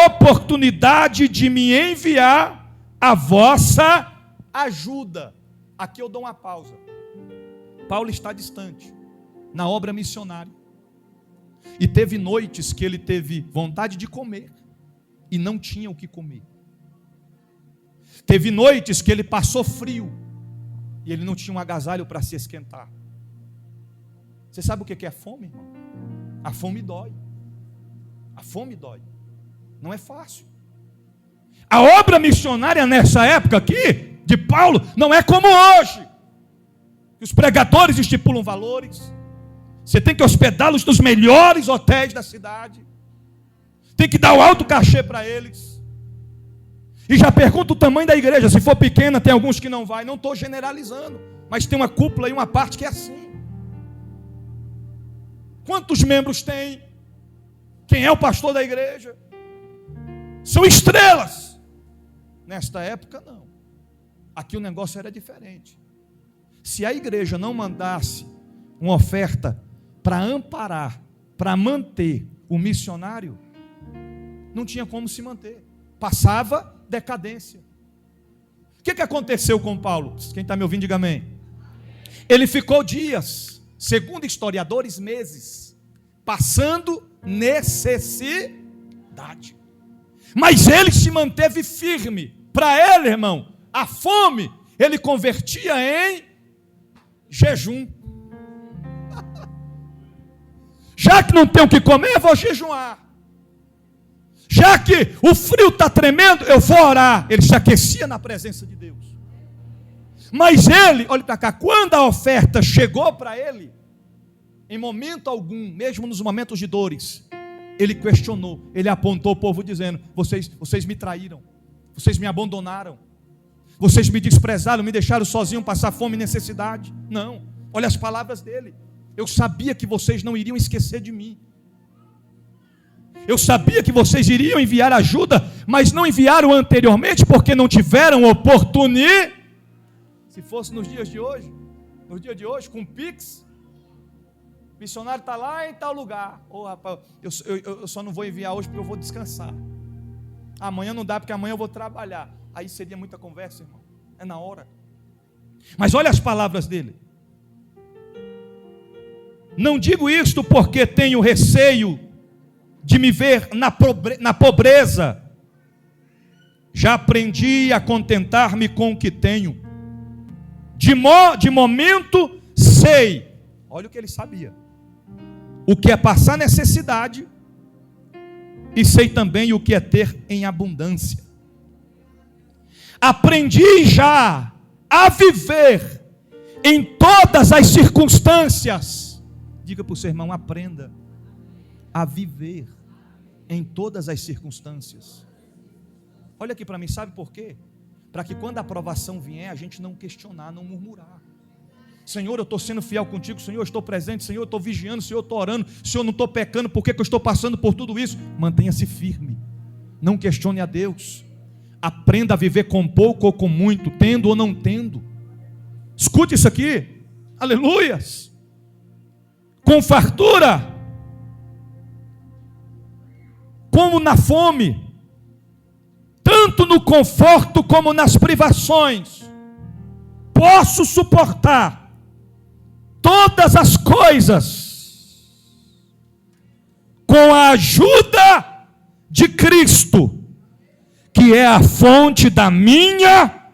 A: oportunidade de me enviar a vossa ajuda. Aqui eu dou uma pausa. Paulo está distante, na obra missionária. E teve noites que ele teve vontade de comer e não tinha o que comer. Teve noites que ele passou frio e ele não tinha um agasalho para se esquentar. Você sabe o que é fome, irmão? A fome dói. A fome dói. Não é fácil. A obra missionária nessa época aqui, de Paulo, não é como hoje. Os pregadores estipulam valores. Você tem que hospedá-los nos melhores hotéis da cidade. Tem que dar o alto cachê para eles. E já pergunta o tamanho da igreja. Se for pequena, tem alguns que não vai. Não estou generalizando, mas tem uma cúpula e uma parte que é assim. Quantos membros tem? Quem é o pastor da igreja? São estrelas. Nesta época, não. Aqui o negócio era diferente. Se a igreja não mandasse uma oferta para amparar, para manter o missionário, não tinha como se manter. Passava decadência. O que aconteceu com Paulo? Quem está me ouvindo, diga amém. Ele ficou dias, segundo historiadores, meses, passando necessidade. Mas ele se manteve firme. Para ele, irmão, a fome, ele convertia em jejum. Já que não tem o que comer, eu vou jejuar. Já que o frio está tremendo, eu vou orar. Ele se aquecia na presença de Deus. Mas ele, olha para cá, quando a oferta chegou para ele, em momento algum, mesmo nos momentos de dores, ele questionou, ele apontou o povo dizendo: vocês me traíram, vocês me abandonaram, vocês me desprezaram, me deixaram sozinho passar fome e necessidade. Não, olha as palavras dele: eu sabia que vocês não iriam esquecer de mim, eu sabia que vocês iriam enviar ajuda, mas não enviaram anteriormente porque não tiveram oportunidade. Se fosse nos dias de hoje, com Pix, o missionário está lá em tal lugar. Rapaz, eu só não vou enviar hoje porque eu vou descansar. Amanhã não dá porque amanhã eu vou trabalhar. Aí seria muita conversa, irmão. É na hora. Mas olha as palavras dele: não digo isto porque tenho receio de me ver na pobreza. Já aprendi a contentar-me com o que tenho. De momento sei, olha o que ele sabia, o que é passar necessidade, e sei também o que é ter em abundância. Aprendi já a viver em todas as circunstâncias. Diga para o seu irmão: aprenda a viver em todas as circunstâncias. Olha aqui para mim, sabe por quê? Para que quando a aprovação vier, a gente não questionar, não murmurar. Senhor, eu estou sendo fiel contigo. Senhor, eu estou presente. Senhor, eu estou vigiando. Senhor, eu estou orando. Senhor, não estou pecando. Por que eu estou passando por tudo isso? Mantenha-se firme. Não questione a Deus. Aprenda a viver com pouco ou com muito, tendo ou não tendo. Escute isso aqui. Aleluias. Com fartura, como na fome, tanto no conforto como nas privações, posso suportar todas as coisas com a ajuda de Cristo, que é a fonte da minha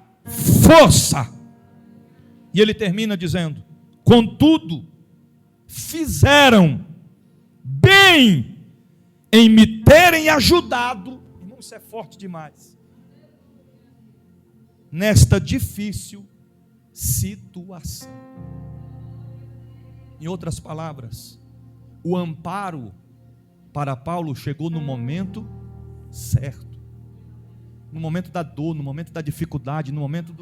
A: força. E ele termina dizendo: contudo, fizeram bem em me terem ajudado. Irmão, isso é forte demais. Nesta difícil situação. Em outras palavras, o amparo para Paulo chegou no momento certo. No momento da dor, no momento da dificuldade, no momento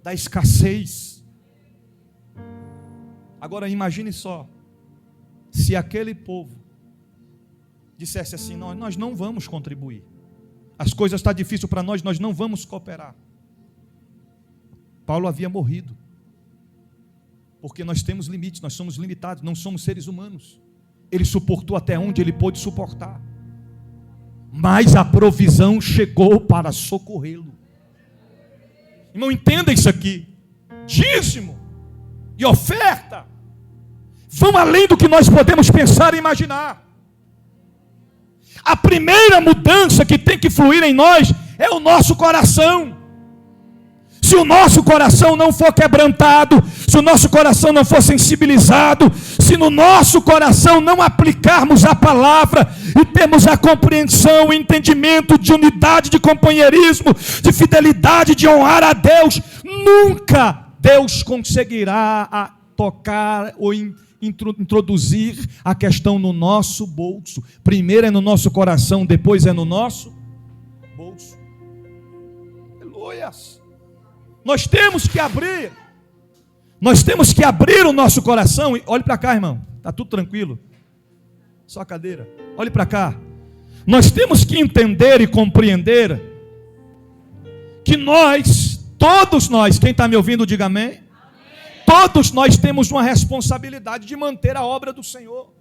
A: da escassez. Agora imagine só, se aquele povo dissesse assim: nós não vamos contribuir, as coisas estão difíceis para nós não vamos cooperar. Paulo havia morrido, porque nós temos limites, nós somos limitados, não somos seres humanos. Ele suportou até onde ele pôde suportar, mas a provisão chegou para socorrê-lo. Irmão, entenda isso aqui: dízimo e oferta vão além do que nós podemos pensar e imaginar. A primeira mudança que tem que fluir em nós é o nosso coração. Se o nosso coração não for quebrantado, se o nosso coração não for sensibilizado, se no nosso coração não aplicarmos a palavra e termos a compreensão, o entendimento de unidade, de companheirismo, de fidelidade, de honrar a Deus, nunca Deus conseguirá tocar ou introduzir a questão no nosso bolso. Primeiro é no nosso coração, depois é no nosso bolso. Aleluias! Nós temos que abrir o nosso coração. Olhe para cá, irmão, está tudo tranquilo, só a cadeira, olhe para cá. Nós temos que entender e compreender que todos nós, quem está me ouvindo diga amém. Todos nós temos uma responsabilidade de manter a obra do Senhor.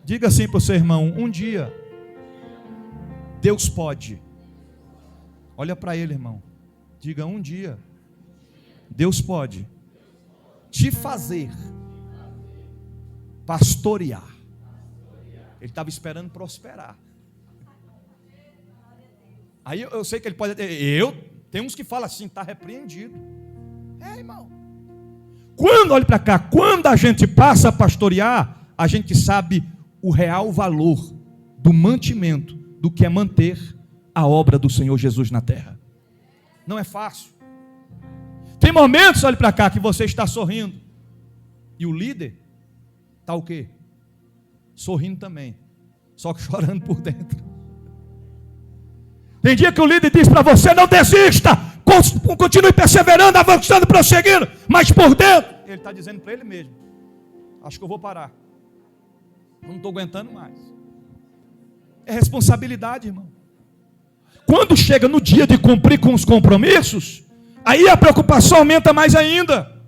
A: Diga assim para o seu irmão: um dia Deus pode. Olha para ele, irmão. Diga: um dia Deus pode te fazer pastorear. Ele estava esperando prosperar. Aí eu sei que ele pode tem uns que falam assim: está repreendido. Irmão, olhe para cá, quando a gente passa a pastorear, a gente sabe o real valor do mantimento, do que é manter a obra do Senhor Jesus na terra. Não é fácil. Tem momentos, olhe para cá, que você está sorrindo e o líder está o quê? Sorrindo também, só que chorando por dentro. Tem dia que o líder diz para você: não desista, continue perseverando, avançando, prosseguindo, mas por dentro ele está dizendo para ele mesmo: acho que eu vou parar, não estou aguentando mais. É responsabilidade, irmão. Quando chega no dia de cumprir com os compromissos, aí a preocupação aumenta mais ainda.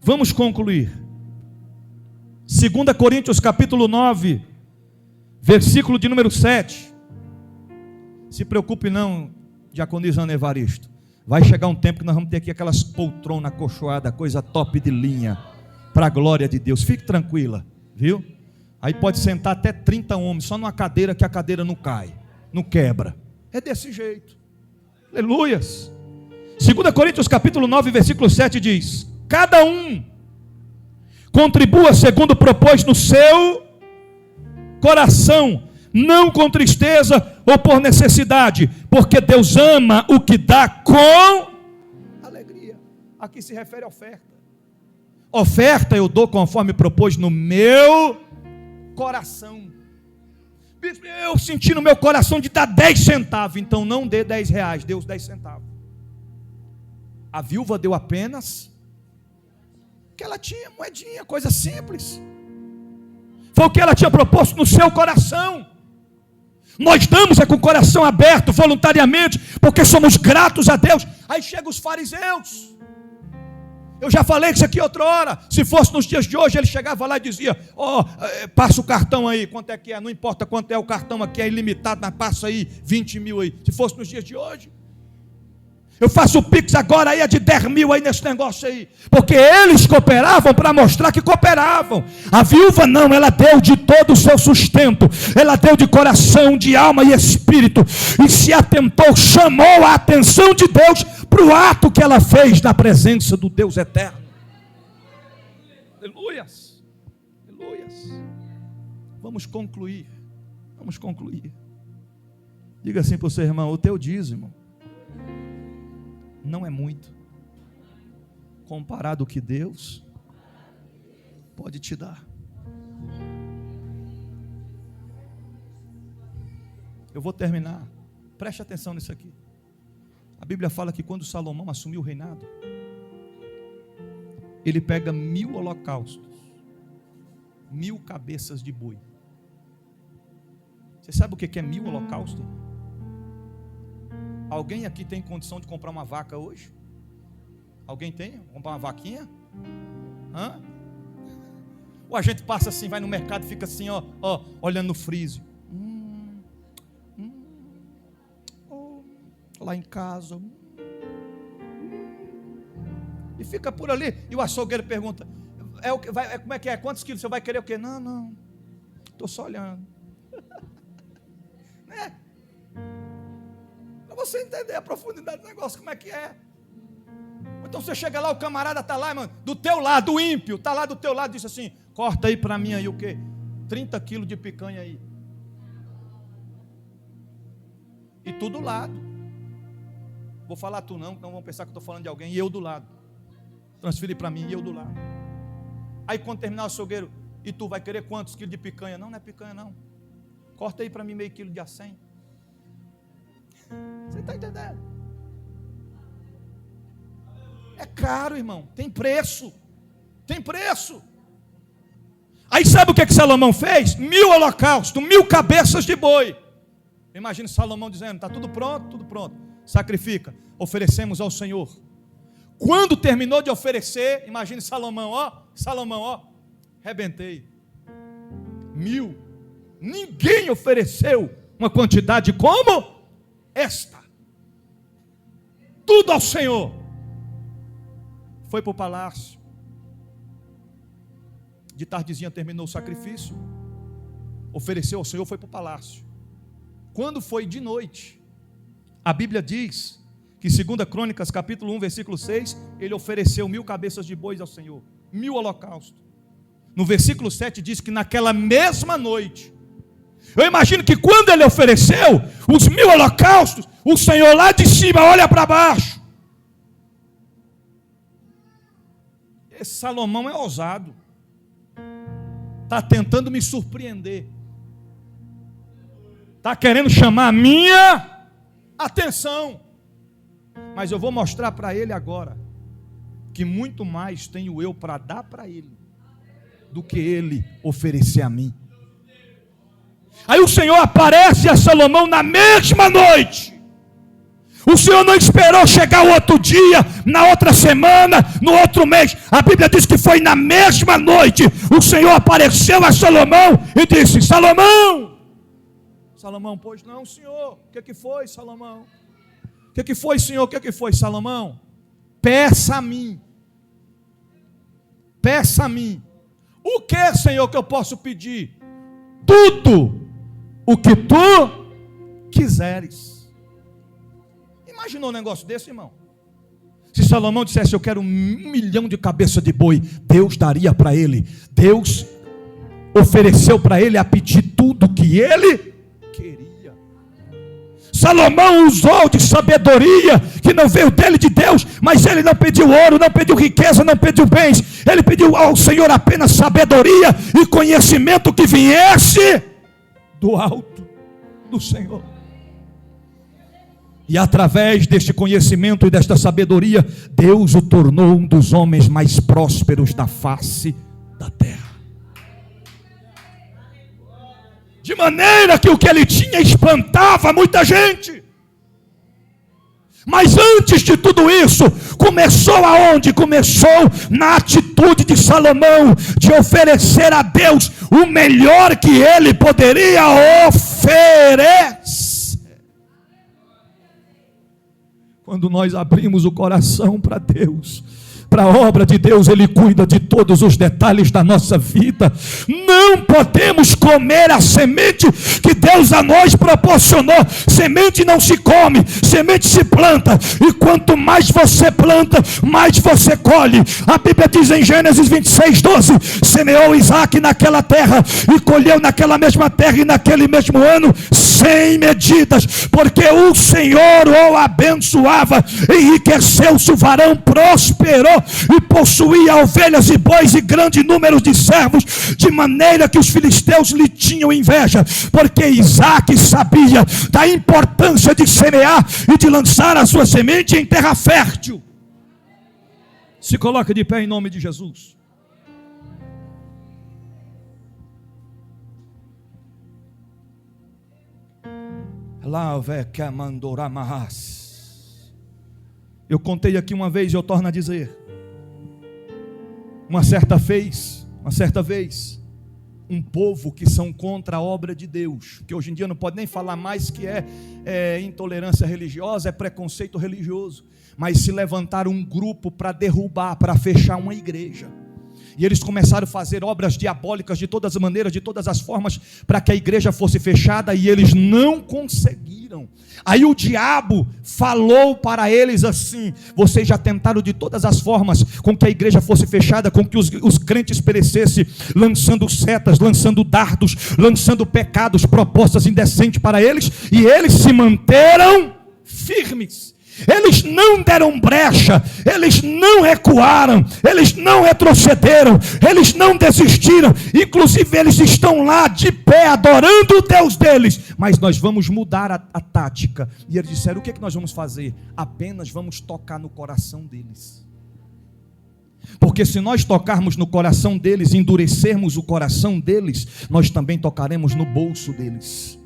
A: Vamos concluir. 2 Coríntios capítulo 9, versículo de número 7. Se preocupe não, diaconisa Ana Evaristo. Vai chegar um tempo que nós vamos ter aqui aquelas poltronas acolchoadas, coisa top de linha, para a glória de Deus. Fique tranquila, viu? Aí pode sentar até 30 homens, só numa cadeira, que a cadeira não cai, não quebra. É desse jeito. Aleluias. 2 Coríntios capítulo 9, versículo 7 diz: cada um contribua segundo propôs no seu coração, não com tristeza ou por necessidade, porque Deus ama o que dá com alegria. Aqui se refere a oferta. Oferta eu dou conforme propôs no meu coração. Eu senti no meu coração de dar 10 centavos, então não dê 10 reais, dê os 10 centavos. A viúva deu apenas que ela tinha, moedinha, coisa simples. Foi o que ela tinha proposto no seu coração. Nós damos com o coração aberto, voluntariamente, porque somos gratos a Deus. Aí chegam os fariseus. Eu já falei isso aqui outra hora. Se fosse nos dias de hoje, ele chegava lá e dizia: passa o cartão aí, quanto é que é? Não importa quanto é o cartão aqui, é ilimitado, mas passa aí 20 mil aí. Se fosse nos dias de hoje, eu faço o Pix agora aí, é de 10 mil aí nesse negócio aí. Porque eles cooperavam para mostrar que cooperavam. A viúva não, ela deu de todo o seu sustento. Ela deu de coração, de alma e espírito. E se atentou, chamou a atenção de Deus para o ato que ela fez na presença do Deus eterno. Aleluias. Aleluias. Vamos concluir. Diga assim para o seu irmão: o teu dízimo não é muito comparado ao que Deus pode te dar. Eu vou terminar. Preste atenção nisso aqui. A Bíblia fala que quando Salomão assumiu o reinado, ele pega 1000 holocaustos, 1000 cabeças de boi. Você sabe o que é 1000 holocaustos? Alguém aqui tem condição de comprar uma vaca hoje? Alguém tem? Comprar uma vaquinha? Hã? Ou a gente passa assim, vai no mercado e fica assim, olhando no freezer. Lá em casa. E fica por ali. E o açougueiro pergunta: como é que é? Quantos quilos você vai querer o quê? Não. Estou só olhando. Né? Para você entender a profundidade do negócio, como é que é. Então você chega lá, o camarada está lá, mano, do teu lado, o ímpio, está lá do teu lado, diz assim: corta aí para mim aí o quê? 30 quilos de picanha aí. E tu do lado. Vou falar tu não, então vão pensar que eu estou falando de alguém. E eu do lado. Transfere para mim e eu do lado. Aí quando terminar o açougueiro: e tu vai querer quantos quilos de picanha? Não é picanha não. Corta aí para mim meio quilo de acém. Você está entendendo? É caro, irmão. Tem preço. Tem preço. Aí sabe o que Salomão fez? 1000 holocaustos, 1000 cabeças de boi. Imagina Salomão dizendo: está tudo pronto? Tudo pronto. Sacrifica. Oferecemos ao Senhor. Quando terminou de oferecer, imagine Salomão, rebentei. 1000. Ninguém ofereceu uma quantidade como esta. Tudo ao Senhor. Foi para o palácio. De tardezinha terminou o sacrifício. Ofereceu ao Senhor, foi para o palácio. Quando foi de noite, a Bíblia diz que 2 Crônicas, capítulo 1, versículo 6, ele ofereceu 1000 cabeças de bois ao Senhor, 1000 holocaustos. No versículo 7 diz que naquela mesma noite, eu imagino que quando ele ofereceu os 1000 holocaustos, o Senhor lá de cima olha para baixo. Esse Salomão é ousado. Está tentando me surpreender. Está querendo chamar a minha atenção. Mas eu vou mostrar para ele agora que muito mais tenho eu para dar para ele do que ele oferecer a mim. Aí o Senhor aparece a Salomão na mesma noite. O Senhor não esperou chegar o outro dia, na outra semana, no outro mês. A Bíblia diz que foi na mesma noite. O Senhor apareceu a Salomão e disse: Salomão. Salomão: pois não, Senhor. O que foi, Salomão? O que foi, Senhor? O que foi, Salomão? Peça a mim. Peça a mim. O que, Senhor, que eu posso pedir? Tudo o que tu quiseres. Imaginou um negócio desse, irmão? Se Salomão dissesse: eu quero 1 milhão de cabeças de boi, Deus daria para ele. Deus ofereceu para ele a pedir tudo que ele queria. Salomão usou de sabedoria que não veio dele, de Deus, mas ele não pediu ouro, não pediu riqueza, não pediu bens. Ele pediu ao Senhor apenas sabedoria e conhecimento que viesse do alto do Senhor. E através deste conhecimento e desta sabedoria, Deus o tornou um dos homens mais prósperos da face da terra. De maneira que o que ele tinha espantava muita gente. Mas antes de tudo isso, começou aonde? Começou na atitude de Salomão, de oferecer a Deus o melhor que ele poderia oferecer. Quando nós abrimos o coração para Deus, para a obra de Deus, Ele cuida de todos os detalhes da nossa vida. Não podemos comer a semente que Deus a nós proporcionou. Semente não se come, semente se planta. E quanto mais você planta, mais você colhe. A Bíblia diz em Gênesis 26:12: semeou Isaac naquela terra e colheu naquela mesma terra e naquele mesmo ano 100 medidas, porque o Senhor o abençoava, enriqueceu-se o varão, prosperou
B: e possuía ovelhas e bois e grande número de servos, de maneira que os filisteus lhe tinham inveja, porque Isaque sabia da importância de semear e de lançar a sua semente em terra fértil. Se coloca de pé em nome de Jesus. Eu contei aqui uma vez e eu torno a dizer. Uma certa vez, um povo que são contra a obra de Deus, que hoje em dia não pode nem falar mais que é intolerância religiosa, é preconceito religioso, mas se levantaram um grupo para derrubar, para fechar uma igreja. E eles começaram a fazer obras diabólicas de todas as maneiras, de todas as formas, para que a igreja fosse fechada, e eles não conseguiram. Aí o diabo falou para eles assim: vocês já tentaram de todas as formas com que a igreja fosse fechada, com que os crentes perecessem, lançando setas, lançando dardos, lançando pecados, propostas indecentes para eles, e eles se manteram firmes. Eles não deram brecha, eles não recuaram, eles não retrocederam, eles não desistiram. Inclusive eles estão lá de pé adorando o Deus deles. Mas nós vamos mudar a tática. E eles disseram: o que nós vamos fazer? Apenas vamos tocar no coração deles. Porque se nós tocarmos no coração deles, endurecermos o coração deles, nós também tocaremos no bolso deles.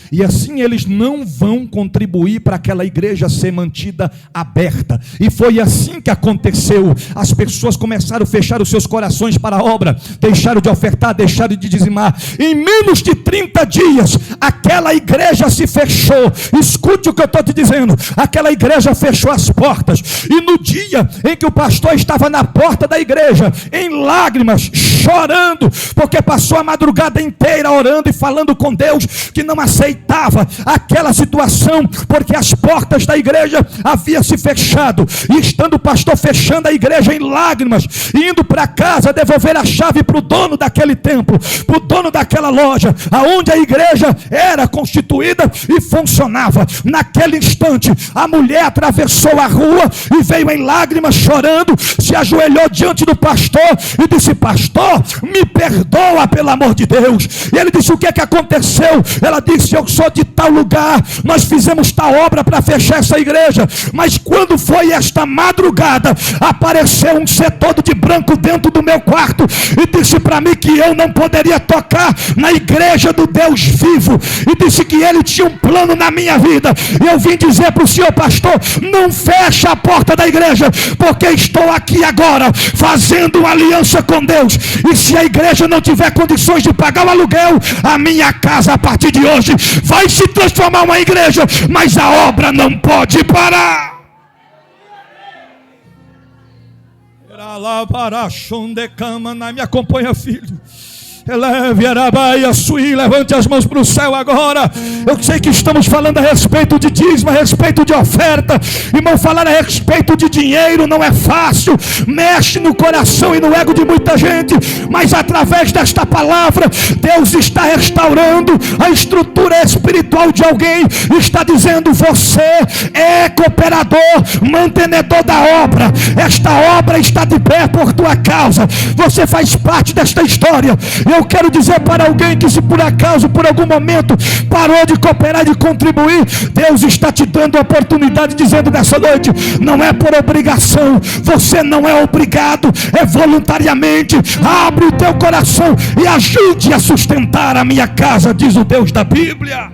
B: E assim eles não vão contribuir para aquela igreja ser mantida aberta. E foi assim que aconteceu. As pessoas começaram a fechar os seus corações para a obra, deixaram de ofertar, deixaram de dizimar. Em menos de 30 dias, aquela igreja se fechou. Escute o que eu estou te dizendo. Aquela igreja fechou as portas. E no dia em que o pastor estava na porta da igreja, em lágrimas, chorando, porque passou a madrugada inteira orando e falando com Deus, que não aceitava aquela situação, porque as portas da igreja haviam se fechado, e estando o pastor fechando a igreja em lágrimas, indo para casa devolver a chave para o dono daquele templo, para o dono daquela loja, aonde a igreja era constituída e funcionava. Naquele instante, a mulher atravessou a rua e veio em lágrimas chorando, se ajoelhou diante do pastor e disse: pastor, me perdoa pelo amor de Deus. E ele disse: o que é que aconteceu? Ela disse: eu sou de tal lugar, nós fizemos tal obra para fechar essa igreja, mas quando foi esta madrugada, apareceu um ser todo de branco dentro do meu quarto e disse para mim que eu não poderia tocar na igreja do Deus vivo, e disse que ele tinha um plano na minha vida. E eu vim dizer para o senhor pastor: não fecha a porta da igreja, porque estou aqui agora fazendo uma aliança com Deus, e se a igreja não tiver condições de pagar o aluguel, a minha casa a partir de hoje vai se transformar uma igreja, mas a obra não pode parar. Me acompanha, filho. Eleve Arabaia Sui, levante as mãos para o céu agora. Eu sei que estamos falando a respeito de dízimo, a respeito de oferta. Irmão, falar a respeito de dinheiro não é fácil, mexe no coração e no ego de muita gente, mas através desta palavra, Deus está restaurando a estrutura espiritual de alguém. Está dizendo: você é cooperador, mantenedor da obra. Esta obra está de pé por tua causa. Você faz parte desta história. Eu quero dizer para alguém que, se por acaso, por algum momento, parou de cooperar, de contribuir, Deus está te dando a oportunidade, dizendo nessa noite: não é por obrigação, você não é obrigado, é voluntariamente. Abre o teu coração e ajude a sustentar a minha casa, diz o Deus da Bíblia.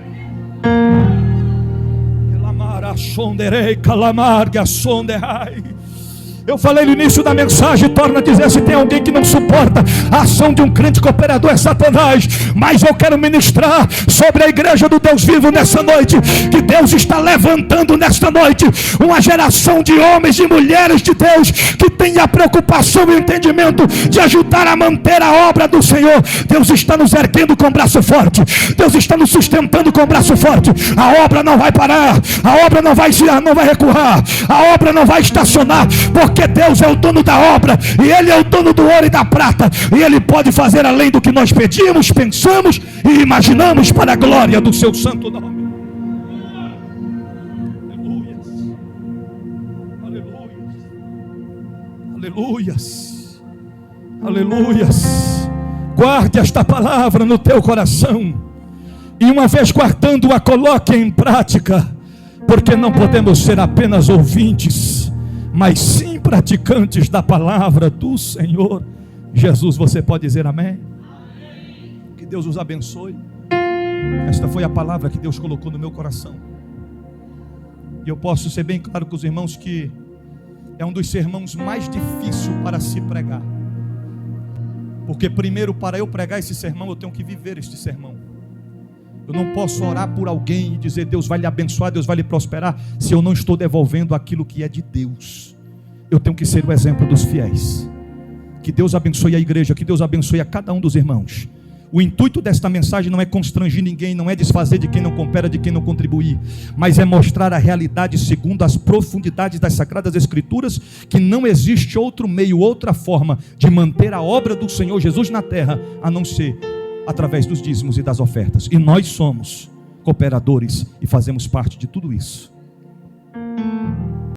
B: Eu falei no início da mensagem, torna a dizer: se tem alguém que não suporta a ação de um crente cooperador, é Satanás. Mas eu quero ministrar sobre a igreja do Deus vivo nessa noite, que Deus está levantando nesta noite uma geração de homens e mulheres de Deus, que tem a preocupação e o entendimento de ajudar a manter a obra do Senhor. Deus está nos erguendo com o braço forte, Deus está nos sustentando com o braço forte. A obra não vai parar, a obra não vai recuar, a obra não vai estacionar, porque Deus é o dono da obra, e Ele é o dono do ouro e da prata, e Ele pode fazer além do que nós pedimos, pensamos e imaginamos, para a glória do seu santo nome. Aleluia, Aleluias. Aleluias. Guarde esta palavra no teu coração. E uma vez guardando-a, coloque em prática. Porque não podemos ser apenas ouvintes, mas sim praticantes da palavra do Senhor Jesus. Você pode dizer amém? Que Deus os abençoe. Esta foi a palavra que Deus colocou no meu coração. E eu posso ser bem claro com os irmãos que é um dos sermões mais difíceis para se pregar. Porque primeiro, para eu pregar esse sermão, eu tenho que viver este sermão. Eu não posso orar por alguém e dizer Deus vai lhe abençoar, Deus vai lhe prosperar, se eu não estou devolvendo aquilo que é de Deus. Eu tenho que ser o exemplo dos fiéis. Que Deus abençoe a igreja, que Deus abençoe a cada um dos irmãos. O intuito desta mensagem não é constranger ninguém, não é desfazer de quem não coopera, de quem não contribuir, mas é mostrar a realidade segundo as profundidades das Sagradas Escrituras, que não existe outro meio, outra forma de manter a obra do Senhor Jesus na terra, a não ser através dos dízimos e das ofertas. E nós somos cooperadores e fazemos parte de tudo isso.